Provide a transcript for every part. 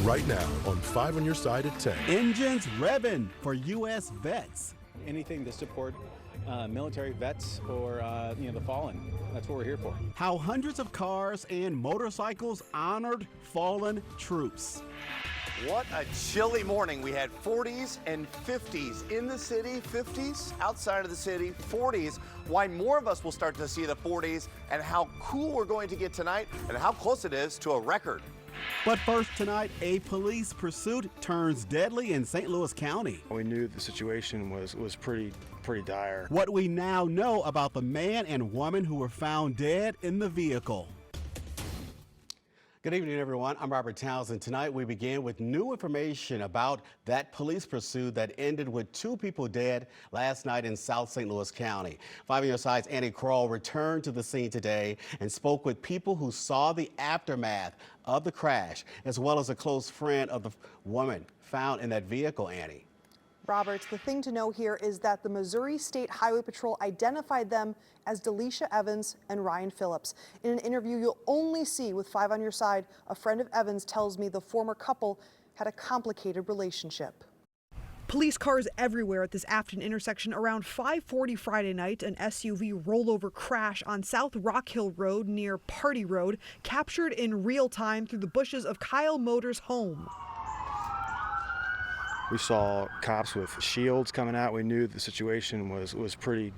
right now on 5 on Your Side at 10. Engines revving for U.S. vets. Anything to support military vets or the fallen. That's what we're here for. How hundreds of cars and motorcycles honored fallen troops. What a chilly morning. We had 40s and 50s in the city, 50s outside of the city, 40s. Why more of us will start to see the 40s and how cool we're going to get tonight and how close it is to a record. But first tonight, a police pursuit turns deadly in St. Louis County. We knew the situation was pretty dire. What we now know about the man and woman who were found dead in the vehicle. Good evening, everyone. I'm Robert Townsend. Tonight, we begin with new information about that police pursuit that ended with 2 people dead last night in South St. Louis County. 5 on Your Side's Andy Kroll returned to the scene today and spoke with people who saw the aftermath of the crash, as well as a close friend of the woman found in that vehicle, Annie. Roberts, the thing to know here is that the Missouri State Highway Patrol identified them as Delisha Evans and Ryan Phillips. In an interview you'll only see with 5 on Your Side, a friend of Evans tells me the former couple had a complicated relationship. Police cars everywhere at this Afton intersection around 5:40 Friday night. An SUV rollover crash on South Rock Hill Road near Party Road, captured in real time through the bushes of Kyle Motors' home. We saw cops with shields coming out. We knew the situation was pretty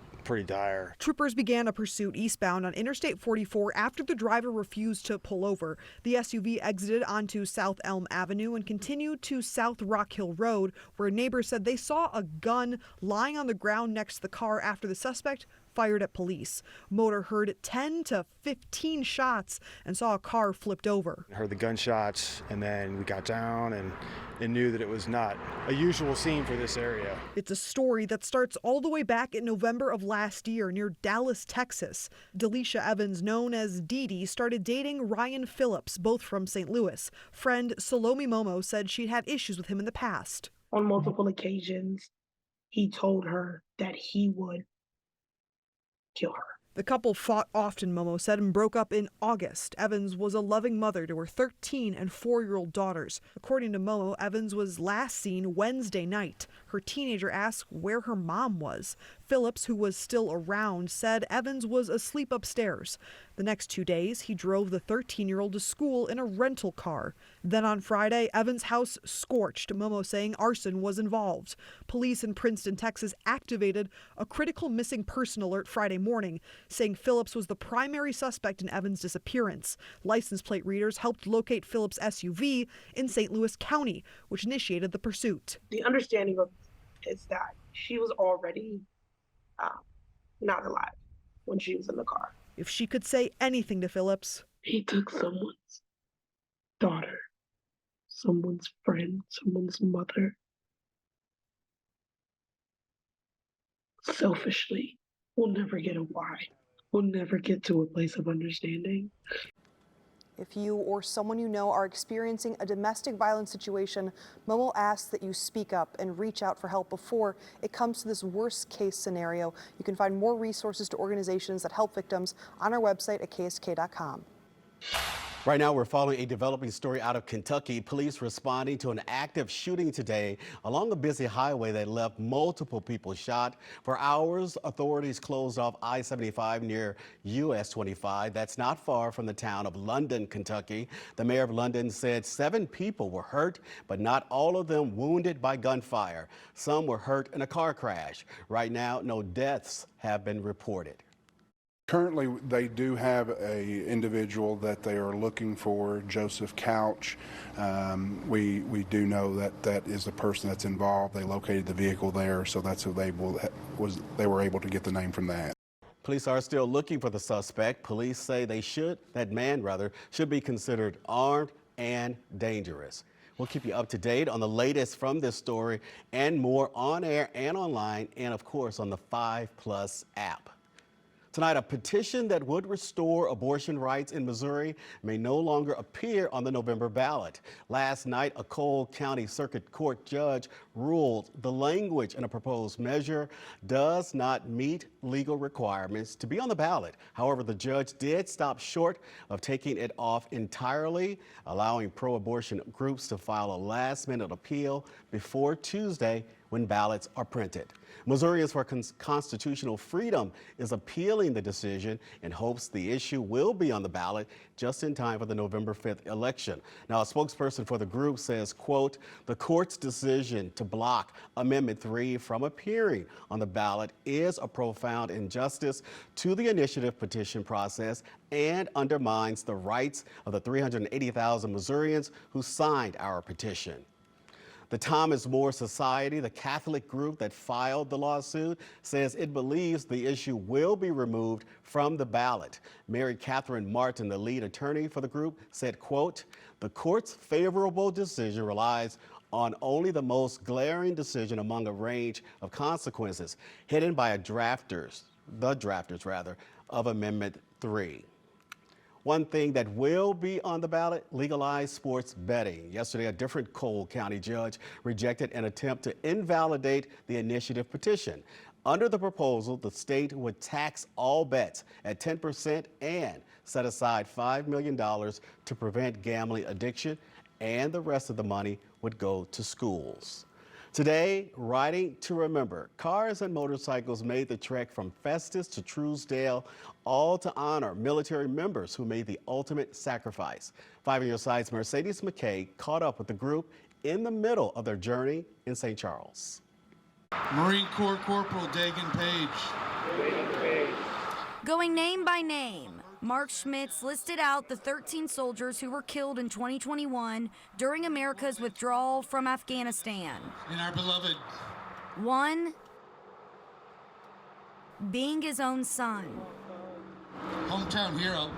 dire. Troopers began a pursuit eastbound on Interstate 44 after the driver refused to pull over. The SUV exited onto South Elm Avenue and continued to South Rock Hill Road, where neighbors said they saw a gun lying on the ground next to the car after the suspect fired at police. Motor heard 10 to 15 shots and saw a car flipped over. I heard the gunshots, and then we got down and knew that it was not a usual scene for this area. It's a story that starts all the way back in November of last year near Dallas, Texas. Delisha Evans, known as Dee Dee, started dating Ryan Phillips, both from St. Louis. Friend Salome Momo said she'd had issues with him in the past. On multiple occasions, he told her that he would kill her. The couple fought often, Momo said, and broke up in August. Evans was a loving mother to her 13 and 4-year-old daughters. According to Momo, Evans was last seen Wednesday night. Her teenager asked where her mom was. Phillips, who was still around, said Evans was asleep upstairs. The next 2 days, he drove the 13-year-old to school in a rental car. Then on Friday, Evans' house scorched, Momo saying arson was involved. Police in Princeton, Texas activated a critical missing person alert Friday morning, saying Phillips was the primary suspect in Evans' disappearance. License plate readers helped locate Phillips' SUV in St. Louis County, which initiated the pursuit. The understanding of is that she was already not alive when she was in the car. If she could say anything to Phillips, he took someone's daughter, someone's friend, someone's mother. Selfishly, we'll never get a why. We'll never get to a place of understanding. If you or someone you know are experiencing a domestic violence situation, Momo asks that you speak up and reach out for help before it comes to this worst case scenario. You can find more resources to organizations that help victims on our website at KSDK.com. Right now, we're following a developing story out of Kentucky. Police responding to an active shooting today along a busy highway that left multiple people shot. For hours, authorities closed off I-75 near US 25. That's not far from the town of London, Kentucky. The mayor of London said 7 people were hurt, but not all of them wounded by gunfire. Some were hurt in a car crash. Right now, no deaths have been reported. Currently, they do have a individual that they are looking for, Joseph Couch. We do know that that is the person that's involved. They located the vehicle there, so that's who they were able to get the name from that. Police are still looking for the suspect. Police say that man should be considered armed and dangerous. We'll keep you up to date on the latest from this story and more on air and online, and of course on the 5+ app. Tonight, a petition that would restore abortion rights in Missouri may no longer appear on the November ballot. Last night, a Cole County Circuit Court judge ruled the language in a proposed measure does not meet legal requirements to be on the ballot. However, the judge did stop short of taking it off entirely, allowing pro-abortion groups to file a last-minute appeal before Tuesday when ballots are printed. Missourians for Constitutional Freedom is appealing the decision in hopes the issue will be on the ballot just in time for the November 5th election. Now, a spokesperson for the group says, quote, the court's decision to block Amendment 3 from appearing on the ballot is a profound injustice to the initiative petition process and undermines the rights of the 380,000 Missourians who signed our petition. The Thomas More Society, the Catholic group that filed the lawsuit, says it believes the issue will be removed from the ballot. Mary Catherine Martin, the lead attorney for the group, said, quote, the court's favorable decision relies on only the most glaring decision among a range of consequences hidden by the drafters of Amendment 3. One thing that will be on the ballot, legalized sports betting. Yesterday, a different Cole County judge rejected an attempt to invalidate the initiative petition. Under the proposal, the state would tax all bets at 10% and set aside $5 million to prevent gambling addiction, and the rest of the money would go to schools. Today, riding to remember. Cars and motorcycles made the trek from Festus to Truesdale, all to honor military members who made the ultimate sacrifice. 5 on your side's Mercedes McKay caught up with the group in the middle of their journey in St. Charles. Marine Corps Corporal Dagan Page. Going name by name, Mark Schmitz listed out the 13 soldiers who were killed in 2021 during America's withdrawal from Afghanistan. And our beloved. One being his own son. Hometown hero,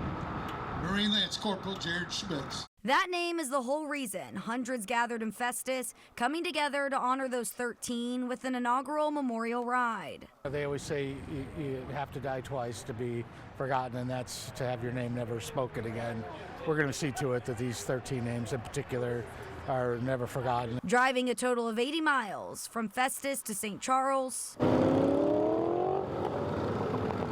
Marine Lance Corporal Jared Schmitz. That name is the whole reason hundreds gathered in Festus, coming together to honor those 13 with an inaugural memorial ride. They always say you have to die twice to be forgotten, and that's to have your name never spoken again. We're going to see to it that these 13 names in particular are never forgotten. Driving a total of 80 miles from Festus to St. Charles,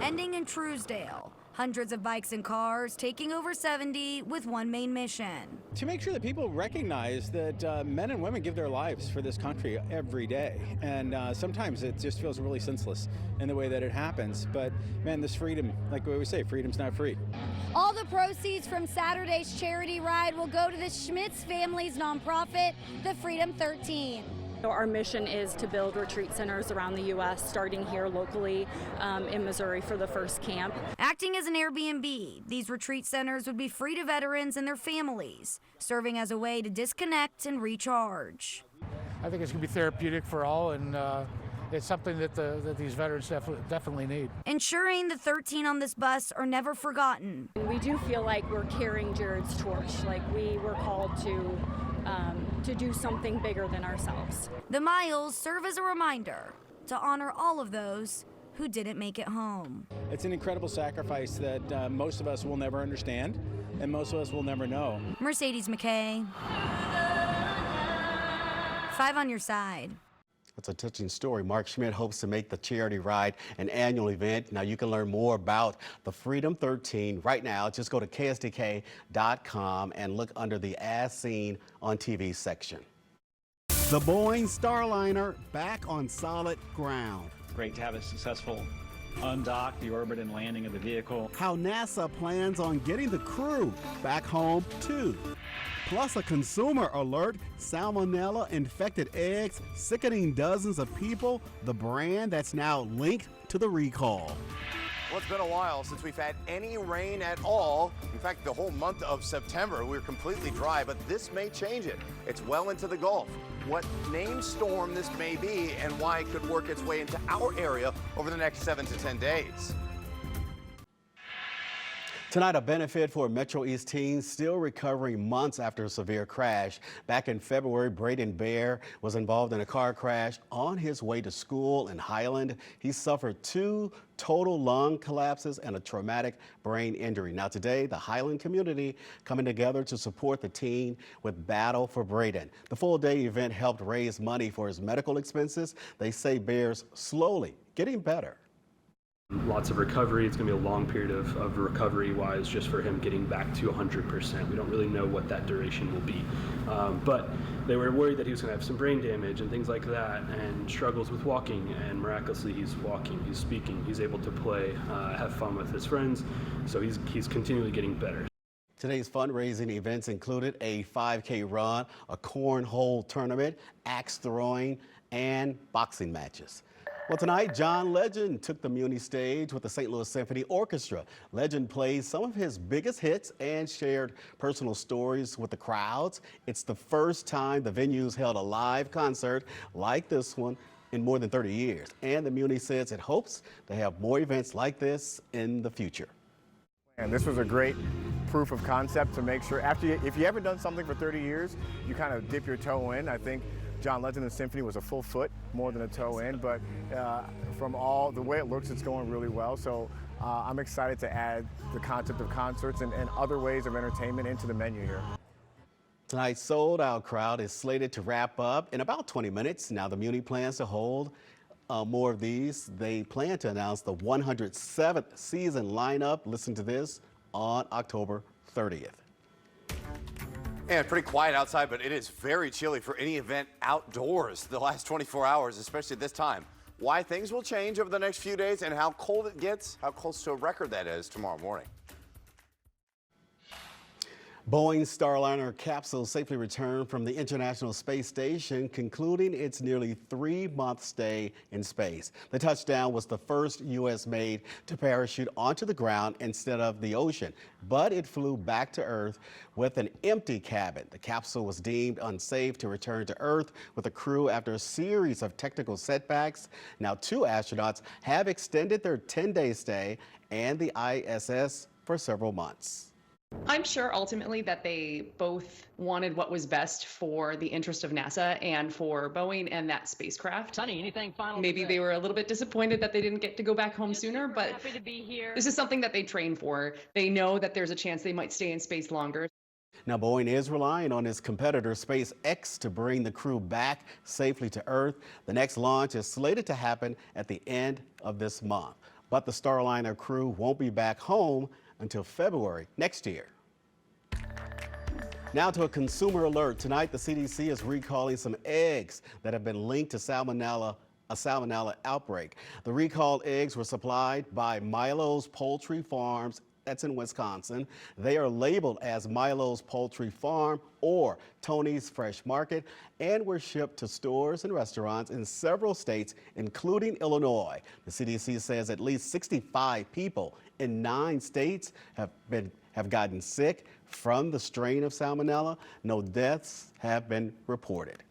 ending in Truesdale. Hundreds of bikes and cars taking over 70 with one main mission. To make sure that people recognize that men and women give their lives for this country every day. And sometimes it just feels really senseless in the way that it happens. But man, this freedom, like we always say, freedom's not free. All the proceeds from Saturday's charity ride will go to the Schmitz family's nonprofit, the Freedom 13. Our mission is to build retreat centers around the U.S., starting here locally in Missouri for the first camp. Acting as an Airbnb, these retreat centers would be free to veterans and their families, serving as a way to disconnect and recharge. I think it's going to be therapeutic for all, and it's something that these veterans definitely need. Ensuring the 13 on this bus are never forgotten. We do feel like we're carrying Jared's torch, like we were called to do something bigger than ourselves. The miles serve as a reminder to honor all of those who didn't make it home. It's an incredible sacrifice that most of us will never understand and most of us will never know. Mercedes McKay, 5 on your side. That's a touching story. Mark Schmidt hopes to make the charity ride an annual event. Now, you can learn more about the Freedom 13 right now. Just go to KSDK.com and look under the As Seen on TV section. The Boeing Starliner back on solid ground. Great to have a successful undock, the orbit and landing of the vehicle. How NASA plans on getting the crew back home, too. Plus a consumer alert, salmonella infected eggs sickening dozens of people, the brand that's now linked to the recall. Well, it's been a while since we've had any rain at all. In fact, the whole month of September, we were completely dry, but this may change it. It's well into the Gulf. What named storm this may be and why it could work its way into our area over the next 7 to 10 days. Tonight, a benefit for Metro East teens still recovering months after a severe crash. Back in February, Braden Bear was involved in a car crash on his way to school in Highland. He suffered 2 total lung collapses and a traumatic brain injury. Now today, the Highland community coming together to support the teen with Battle for Braden. The full-day event helped raise money for his medical expenses. They say Bear's slowly getting better. Lots of recovery. It's going to be a long period of recovery-wise just for him getting back to 100%. We don't really know what that duration will be. But they were worried that he was going to have some brain damage and things like that, and struggles with walking, and miraculously he's walking, he's speaking, he's able to play, have fun with his friends, so he's continually getting better. Today's fundraising events included a 5K run, a cornhole tournament, axe throwing, and boxing matches. Well, tonight, John Legend took the Muni stage with the St. Louis Symphony Orchestra. Legend played some of his biggest hits and shared personal stories with the crowds. It's the first time the venue's held a live concert like this one in more than 30 years. And the Muni says it hopes to have more events like this in the future. And this was a great proof of concept to make sure if you haven't done something for 30 years, you kind of dip your toe in. I think John Legend and Symphony was a full foot more than a toe in, but from all the way it looks, it's going really well. So I'm excited to add the concept of concerts and other ways of entertainment into the menu here. Tonight's sold-out crowd is slated to wrap up in about 20 minutes. Now the Muni plans to hold more of these. They plan to announce the 107th season lineup, listen to this, on October 30th. And pretty quiet outside, but it is very chilly for any event outdoors the last 24 hours, especially at this time. Why things will change over the next few days and how cold it gets, how close to a record that is tomorrow morning. Boeing's Starliner capsule safely returned from the International Space Station, concluding its nearly 3-month stay in space. The touchdown was the first U.S.-made to parachute onto the ground instead of the ocean, but it flew back to Earth with an empty cabin. The capsule was deemed unsafe to return to Earth with the crew after a series of technical setbacks. Now 2 astronauts have extended their 10-day stay and the ISS for several months. I'm sure ultimately that they both wanted what was best for the interest of NASA and for Boeing and that spacecraft. Sonny, anything final? Maybe they were a little bit disappointed that they didn't get to go back home sooner, but happy to be here. This is something that they train for. They know that there's a chance they might stay in space longer. Now, Boeing is relying on its competitor SpaceX to bring the crew back safely to Earth. The next launch is slated to happen at the end of this month, but the Starliner crew won't be back home until February next year. Now to a consumer alert. Tonight, the CDC is recalling some eggs that have been linked to a salmonella outbreak. The recalled eggs were supplied by Milo's Poultry Farms. That's in Wisconsin. They are labeled as Milo's Poultry Farm or Tony's Fresh Market and were shipped to stores and restaurants in several states, including Illinois. The CDC says at least 65 people in 9 states have gotten sick from the strain of salmonella. No deaths have been reported.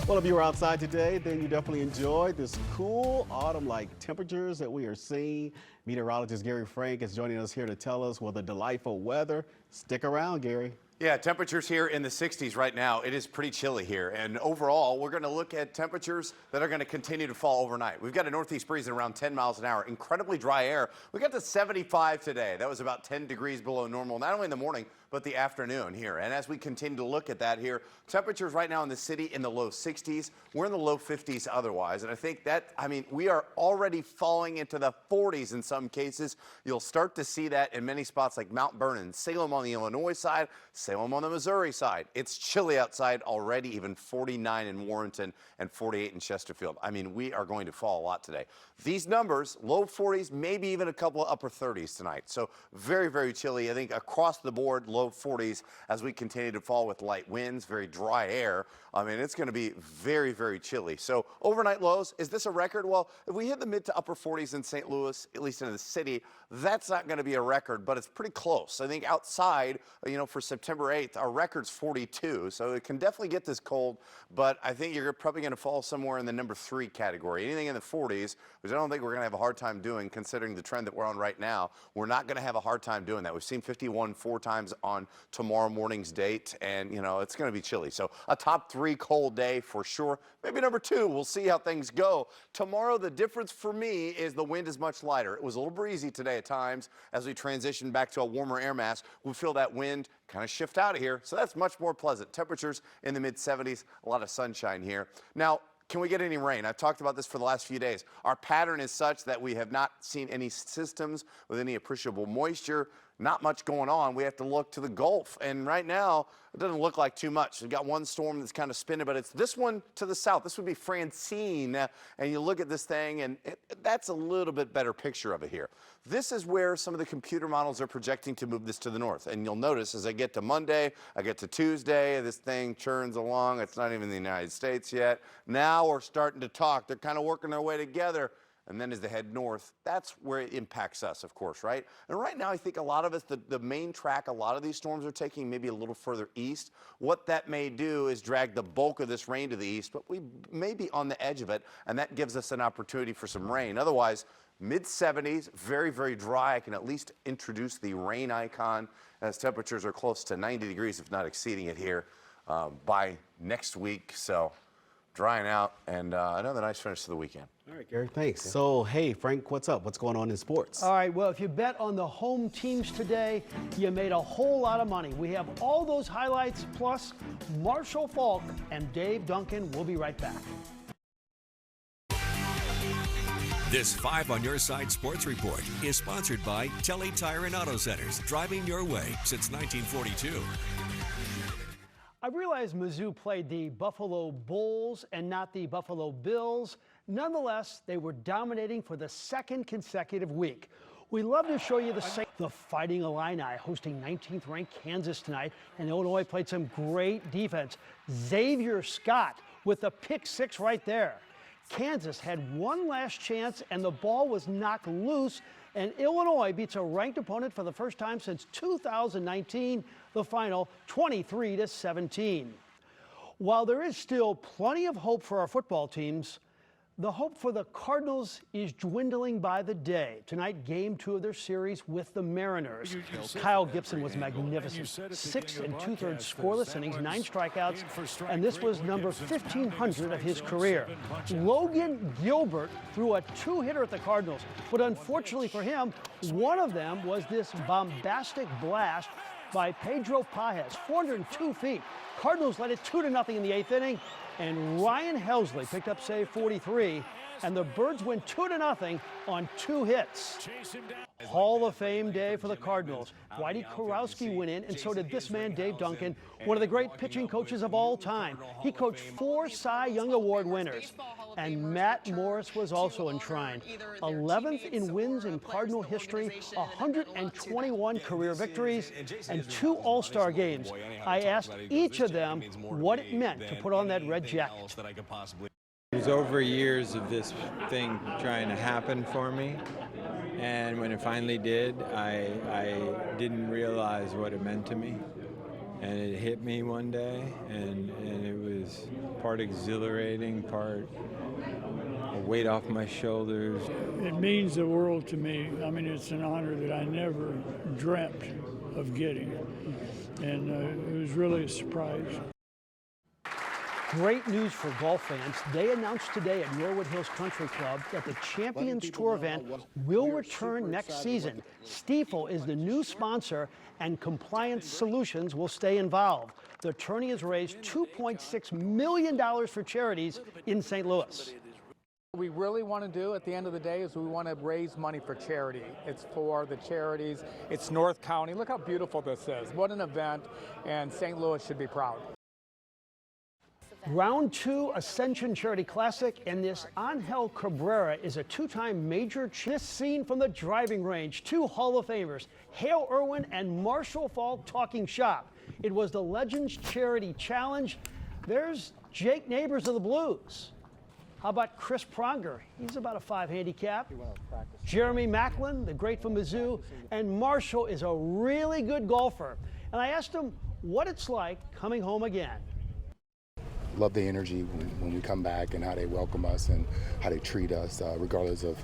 Well, if you were outside today, then you definitely enjoyed this cool autumn-like temperatures that we are seeing. Meteorologist Gary Frank is joining us here to tell us, well, the delightful weather. Stick around, Gary. Yeah, temperatures here in the 60s right now. It is pretty chilly here. And overall, we're going to look at temperatures that are going to continue to fall overnight. We've got a northeast breeze at around 10 miles an hour. Incredibly dry air. We got to 75 today. That was about 10 degrees below normal, not only in the morning, but the afternoon here. And as we continue to look at that here, temperatures right now in the city in the low 60s. We're in the low 50s otherwise. And I think that, we are already falling into the 40s in some cases. You'll start to see that in many spots like Mount Vernon, Salem on the Illinois side, Salem on the Missouri side. It's chilly outside already, even 49 in Warrenton and 48 in Chesterfield. We are going to fall a lot today. These numbers, low 40s, maybe even a couple of upper 30s tonight. So very, very chilly. I think across the board, low 40s as we continue to fall with light winds, very dry air. It's going to be very, very chilly. So overnight lows, is this a record? Well, if we hit the mid to upper 40s in St. Louis, at least in the city, that's not going to be a record, but it's pretty close. I think outside, for September September 8th. Our record's 42, so it can definitely get this cold, but I think you're probably going to fall somewhere in the number 3 category. Anything in the 40s, which I don't think we're going to have a hard time doing considering the trend that we're on right now. We're not going to have a hard time doing that. We've seen 51 4 times on tomorrow morning's date, and, you know, it's going to be chilly. So a top 3 cold day for sure. Maybe number 2. We'll see how things go. Tomorrow, the difference for me is the wind is much lighter. It was a little breezy today at times. As we transition back to a warmer air mass, we feel that wind kind of shift out of here. So that's much more pleasant. Temperatures in the mid-70s, a lot of sunshine here. Now, can we get any rain? I've talked about this for the last few days. Our pattern is such that we have not seen any systems with any appreciable moisture. Not much going on. We have to look to the Gulf, and right now it doesn't look like too much. We've got one storm that's kind of spinning, but it's this one to the south. This would be Francine, and you look at this thing, and that's a little bit better picture of it here. This is where some of the computer models are projecting to move this to the north, and you'll notice as I get to Monday, I get to Tuesday, this thing churns along. It's not even in the United States yet. Now we're starting to talk. They're kind of working their way together. And then as they head north, that's where it impacts us, of course, right? And right now, I think a lot of us, the main track a lot of these storms are taking maybe a little further east. What that may do is drag the bulk of this rain to the east, but we may be on the edge of it, and that gives us an opportunity for some rain. Otherwise, mid-70s, very, very dry. I can at least introduce the rain icon as temperatures are close to 90 degrees, if not exceeding it here by next week. So drying out, and another nice finish to the weekend. All right, Gary, thanks. So, hey, Frank, what's up? What's going on in sports? All right, well, if you bet on the home teams today, you made a whole lot of money. We have all those highlights, plus Marshall Faulk and Dave Duncan. We'll be right back. This 5 on Your Side Sports Report is sponsored by Telly Tire and Auto Centers, driving your way since 1942. I realize Mizzou played the Buffalo Bulls and not the Buffalo Bills. Nonetheless, they were dominating for the 2nd consecutive week. We love to show you the Fighting Illini hosting 19th ranked Kansas tonight, and Illinois played some great defense. Xavier Scott with the pick 6 right there. Kansas had one last chance, and the ball was knocked loose, and Illinois beats a ranked opponent for the first time since 2019, the final 23-17. While there is still plenty of hope for our football teams, the hope for the Cardinals is dwindling by the day. Tonight, game 2 of their series with the Mariners. Kyle Gibson was magnificent. 6 2/3 scoreless innings, 9 strikeouts, and this was number 1,500 of his career. Logan Gilbert threw a 2-hitter at the Cardinals, but unfortunately for him, one of them was this bombastic blast by Pedro Pajes, 402 feet. Cardinals led it 2-0 in the 8th inning, and Ryan Helsley picked up save 43, and the Birds win 2-0 on 2 hits. Hall of Fame day for the Cardinals. Whitey Kurowski went in, and so did this man, Dave Duncan, one of the great pitching coaches of all time. He coached 4 Cy Young Award winners, and Matt Morris was also enshrined. 11th in wins in Cardinal history, 121 career victories, and 2 All-Star games. I asked each of them what it meant to put on that red jacket. It was over years of this thing trying to happen for me, and when it finally did, I didn't realize what it meant to me, and it hit me one day, and it was part exhilarating, part a weight off my shoulders. It means the world to me. I mean, it's an honor that I never dreamt of getting, and it was really a surprise. Great news for golf fans. They announced today at Norwood Hills Country Club that the Champions Tour event will return next season. Stiefel is the new sponsor, and Compliance Solutions will stay involved. The tourney has raised $2.6 million for charities in St. Louis. What we really want to do at the end of the day is we want to raise money for charity. It's for the charities. It's North County. Look how beautiful this is. What an event, and St. Louis should be proud. Round 2 Ascension Charity Classic, and this Angel Cabrera is a 2-time major. This scene from the driving range, 2 Hall of Famers, Hale Irwin and Marshall Faulk talking shop. It was the Legends Charity Challenge. There's Jake Neighbors of the Blues. How about Chris Pronger? He's about a 5 handicap. Jeremy Macklin, the great from Mizzou, and Marshall is a really good golfer. And I asked him what it's like coming home again. Love the energy when we come back and how they welcome us and how they treat us, regardless of,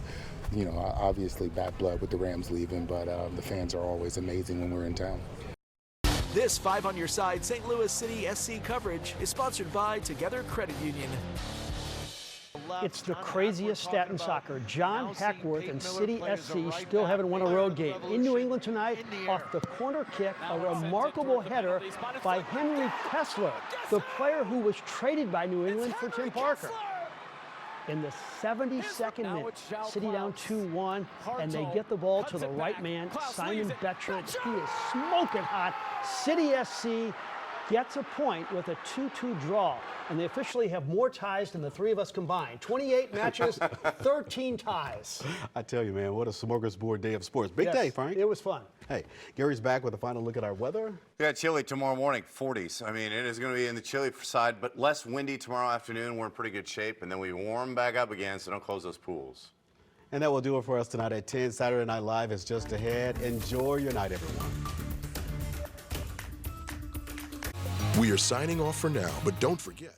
you know, obviously bad blood with the Rams leaving, but the fans are always amazing when we're in town. This 5 on Your Side St. Louis City SC coverage is sponsored by Together Credit Union. It's the craziest stat in soccer. John Hackworth and City SC still haven't won a road game. In New England tonight, off the corner kick, a remarkable header by Henry Kessler, the player who was traded by New England for Tim Parker. In the 72nd minute, City down 2-1, and they get the ball to the right man, Simon Betcher. He is smoking hot. City SC gets a point with a 2-2 draw, and they officially have more ties than the three of us combined. 28 matches, 13 ties. I tell you, man, what a smorgasbord day of sports. Big day, Frank. It was fun. Hey, Gary's back with a final look at our weather. Yeah, chilly tomorrow morning, 40s. I mean, it is going to be in the chilly side, but less windy tomorrow afternoon. We're in pretty good shape, and then we warm back up again, so don't close those pools. And that will do it for us tonight at 10. Saturday Night Live is just ahead. Enjoy your night, everyone. We are signing off for now, but don't forget.